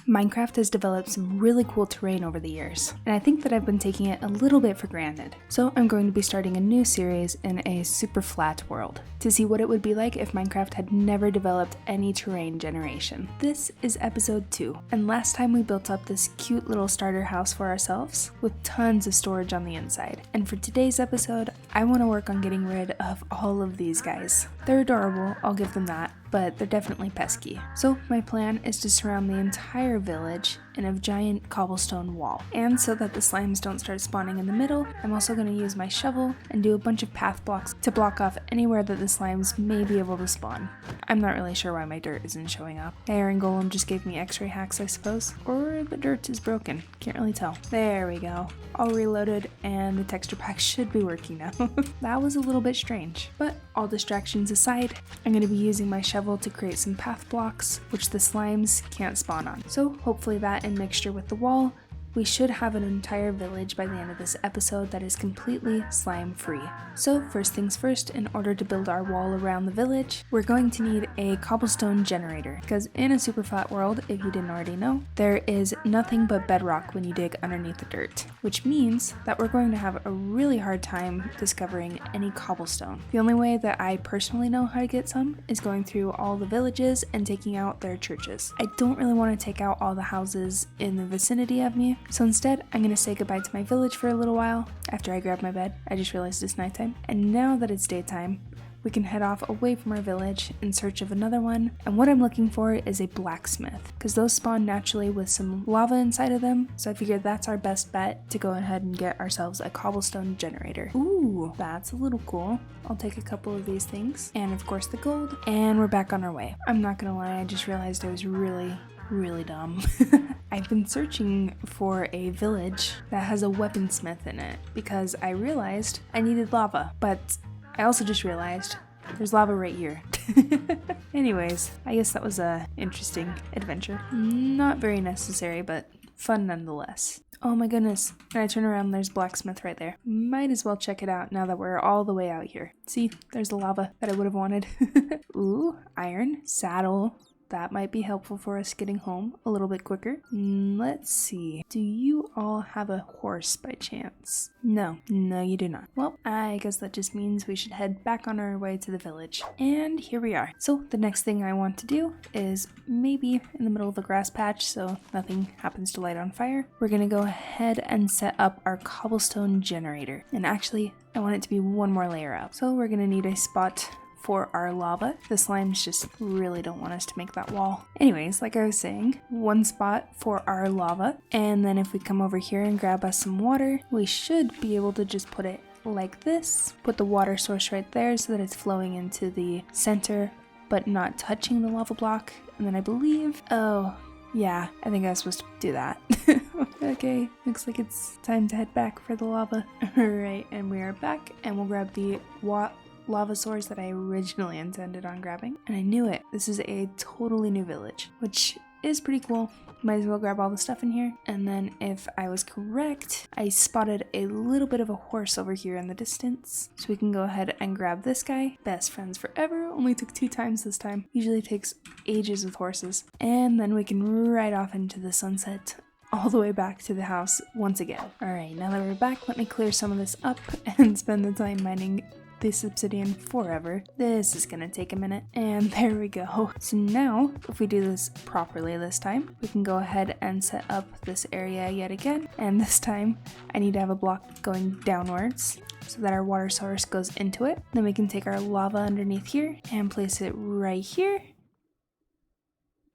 Minecraft has developed some really cool terrain over the years, and I think that I've been taking it a little bit for granted. So I'm going to be starting a new series in a super flat world to see what it would be like if Minecraft had never developed any terrain generation. This is episode 2, and last time we built up this cute little starter house for ourselves with tons of storage on the inside. And for today's episode, I want to work on getting rid of all of these guys. They're adorable, I'll give them that, but they're definitely pesky. So my plan is to surround the entire village in a giant cobblestone wall. And so that the slimes don't start spawning in the middle, I'm also going to use my shovel and do a bunch of path blocks to block off anywhere that the slimes may be able to spawn. I'm not really sure why my dirt isn't showing up. The iron golem just gave me x-ray hacks, I suppose. Or the dirt is broken. Can't really tell. There we go. All reloaded, and the texture pack should be working now. That was a little bit strange. But all distractions aside, I'm going to be using my shovel to create some path blocks, which the slimes can't spawn on. So hopefully that in mixture with the wall, we should have an entire village by the end of this episode that is completely slime free. So first things first, in order to build our wall around the village, we're going to need a cobblestone generator, because in a super flat world, if you didn't already know, there is nothing but bedrock when you dig underneath the dirt, which means that we're going to have a really hard time discovering any cobblestone. The only way that I personally know how to get some is going through all the villages and taking out their churches. I don't really want to take out all the houses in the vicinity of me, so instead, I'm going to say goodbye to my village for a little while after I grab my bed. I just realized it's nighttime. And now that it's daytime, we can head off away from our village in search of another one. And what I'm looking for is a blacksmith, because those spawn naturally with some lava inside of them. So I figured that's our best bet to go ahead and get ourselves a cobblestone generator. Ooh, that's a little cool. I'll take a couple of these things. And of course the gold. And we're back on our way. I'm not going to lie, I just realized I was really dumb. I've been searching for a village that has a weaponsmith in it because I realized I needed lava, but I also just realized there's lava right here. Anyways, I guess that was a interesting adventure. Not very necessary, but fun nonetheless. Oh my goodness, when I turn around, there's blacksmith right there. Might as well check it out now that we're all the way out here. See, there's the lava that I would have wanted. Ooh, iron, saddle. That might be helpful for us getting home a little bit quicker. Let's see. Do you all have a horse by chance? No, you do not. Well, I guess that just means we should head back on our way to the village. And here we are. So the next thing I want to do is maybe in the middle of a grass patch so nothing happens to light on fire. We're gonna go ahead and set up our cobblestone generator. And actually, I want it to be one more layer up. So we're gonna need a spot for our lava. The slimes just really don't want us to make that wall. Anyways, like I was saying, one spot for our lava, and then if we come over here and grab us some water, we should be able to just put it like this. Put the water source right there so that it's flowing into the center but not touching the lava block. And then I believe, oh yeah, I think I was supposed to do that. Okay, looks like it's time to head back for the lava. Alright, and we are back, and we'll grab the lava source that I originally intended on grabbing. And I knew it. This is a totally new village, which is pretty cool. Might as well grab all the stuff in here. And then if I was correct, I spotted a little bit of a horse over here in the distance. So we can go ahead and grab this guy. Best friends forever. Only took 2 times this time. Usually takes ages with horses. And then we can ride off into the sunset all the way back to the house once again. Alright, now that we're back, let me clear some of this up and spend the time mining this obsidian forever. This is gonna take a minute, and there we go. So now, if we do this properly this time, we can go ahead and set up this area yet again, and this time I need to have a block going downwards so that our water source goes into it. Then we can take our lava underneath here and place it right here.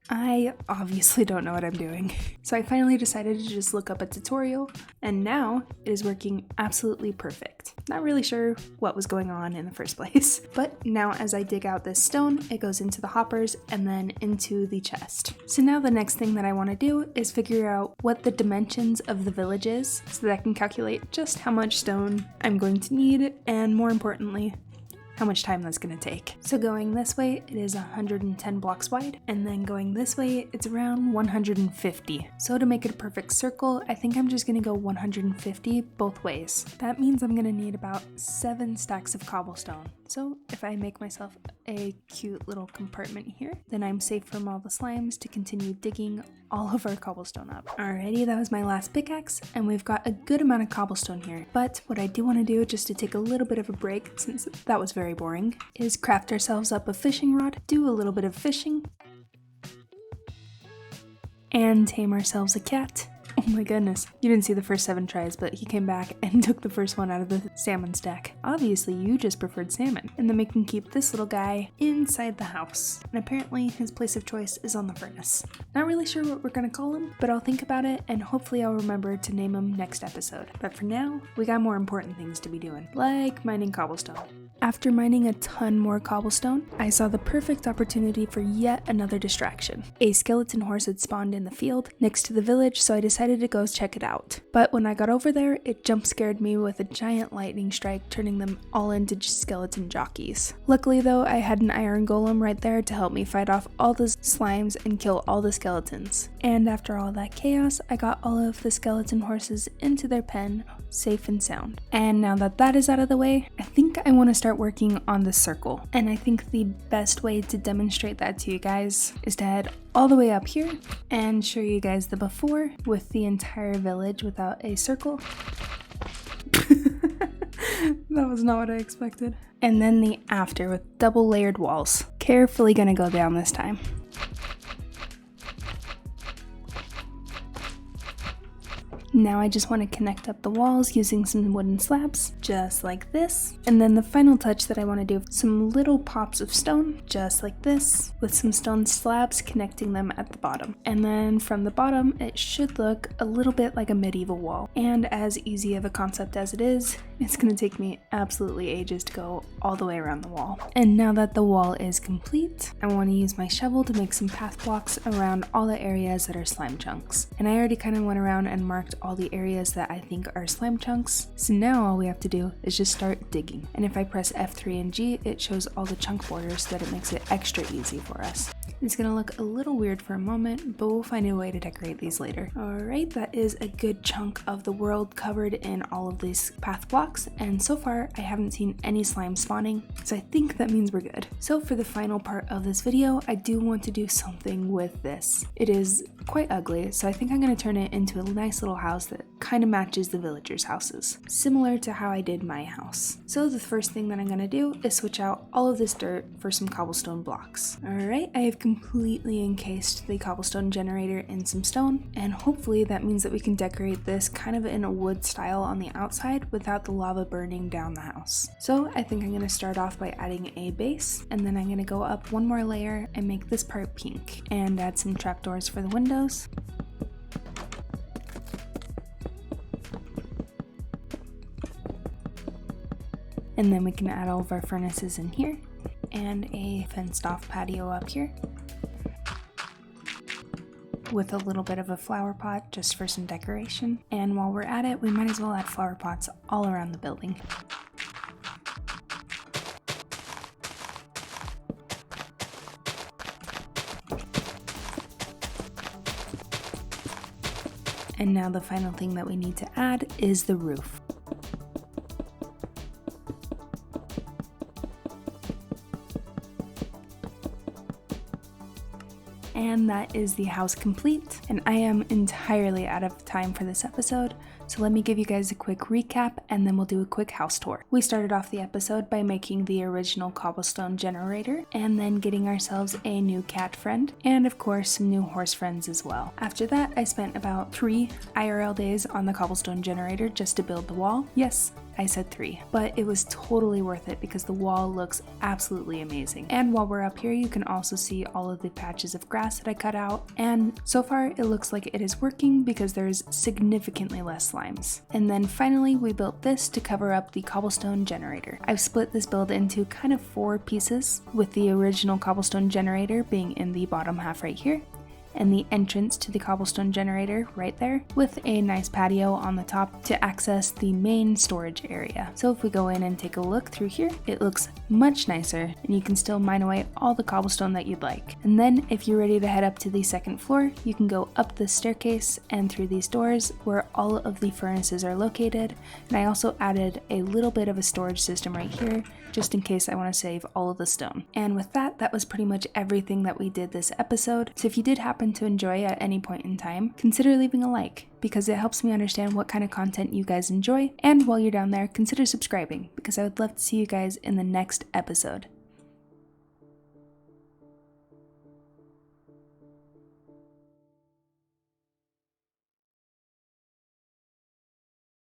I obviously don't know what I'm doing. So I finally decided to just look up a tutorial, and now it is working absolutely perfect. Not really sure what was going on in the first place, but now as I dig out this stone, it goes into the hoppers and then into the chest. So now the next thing that I want to do is figure out what the dimensions of the village is so that I can calculate just how much stone I'm going to need, and more importantly, how much time that's going to take. So going this way, it is 110 blocks wide, and then going this way, it's around 150. So to make it a perfect circle, I think I'm just going to go 150 both ways. That means I'm going to need about 7 stacks of cobblestone. So if I make myself a cute little compartment here, then I'm safe from all the slimes to continue digging all of our cobblestone up. Alrighty, that was my last pickaxe, and we've got a good amount of cobblestone here. But what I do want to do, just to take a little bit of a break, since that was very boring, is craft ourselves up a fishing rod, do a little bit of fishing, and tame ourselves a cat. Oh my goodness, you didn't see the first 7 tries, but he came back and took the first one out of the salmon stack. Obviously, you just preferred salmon. And then we can keep this little guy inside the house. And apparently, his place of choice is on the furnace. Not really sure what we're gonna call him, but I'll think about it, and hopefully I'll remember to name him next episode. But for now, we got more important things to be doing, like mining cobblestone. After mining a ton more cobblestone, I saw the perfect opportunity for yet another distraction. A skeleton horse had spawned in the field next to the village, so I decided to go check it out. But when I got over there, it jump scared me with a giant lightning strike, turning them all into skeleton jockeys. Luckily though, I had an iron golem right there to help me fight off all the slimes and kill all the skeletons. And after all that chaos, I got all of the skeleton horses into their pen, safe and sound. And now that that is out of the way, I think I want to start working on the circle. And I think the best way to demonstrate that to you guys is to head all the way up here and show you guys the before with the entire village without a circle. That was not what I expected. And then the after with double layered walls. Carefully gonna go down this time. Now I just want to connect up the walls using some wooden slabs, just like this. And then the final touch that I want to do, some little pops of stone, just like this, with some stone slabs connecting them at the bottom. And then from the bottom, it should look a little bit like a medieval wall. And as easy of a concept as it is, it's going to take me absolutely ages to go all the way around the wall. And now that the wall is complete, I want to use my shovel to make some path blocks around all the areas that are slime chunks. And I already kind of went around and marked all the areas that I think are slime chunks, so now all we have to do is just start digging. And if I press F3 and G, it shows all the chunk borders so that it makes it extra easy for us. It's gonna look a little weird for a moment, but we'll find a way to decorate these later. Alright, that is a good chunk of the world covered in all of these path blocks, and so far I haven't seen any slime spawning, so I think that means we're good. So for the final part of this video, I do want to do something with this. It is quite ugly, so I think I'm gonna turn it into a nice little house that kind of matches the villagers' houses, similar to how I did my house. So the first thing that I'm gonna do is switch out all of this dirt for some cobblestone blocks. Alright, I have completely encased the cobblestone generator in some stone, and hopefully that means that we can decorate this kind of in a wood style on the outside without the lava burning down the house. So I think I'm going to start off by adding a base, and then I'm going to go up one more layer and make this part pink, and add some trapdoors for the windows. And then we can add all of our furnaces in here, and a fenced off patio up here, with a little bit of a flower pot just for some decoration. And while we're at it, we might as well add flower pots all around the building. And now the final thing that we need to add is the roof. And that is the house complete, and I am entirely out of time for this episode, so let me give you guys a quick recap and then we'll do a quick house tour. We started off the episode by making the original cobblestone generator, and then getting ourselves a new cat friend, and of course some new horse friends as well. After that, I spent about 3 IRL days on the cobblestone generator just to build the wall. Yes, I said 3, but it was totally worth it because the wall looks absolutely amazing. And while we're up here, you can also see all of the patches of grass that I cut out, and so far it looks like it is working because there's significantly less slimes. And then finally we built this to cover up the cobblestone generator. I've split this build into kind of 4 pieces, with the original cobblestone generator being in the bottom half right here, and the entrance to the cobblestone generator right there, with a nice patio on the top to access the main storage area. So if we go in and take a look through here, it looks much nicer, and you can still mine away all the cobblestone that you'd like. And then if you're ready to head up to the second floor, you can go up the staircase and through these doors where all of the furnaces are located. And I also added a little bit of a storage system right here, just in case I want to save all of the stone. And with that, that was pretty much everything that we did this episode. So if you did happen to enjoy at any point in time, consider leaving a like, because it helps me understand what kind of content you guys enjoy. And while you're down there, consider subscribing, because I would love to see you guys in the next episode.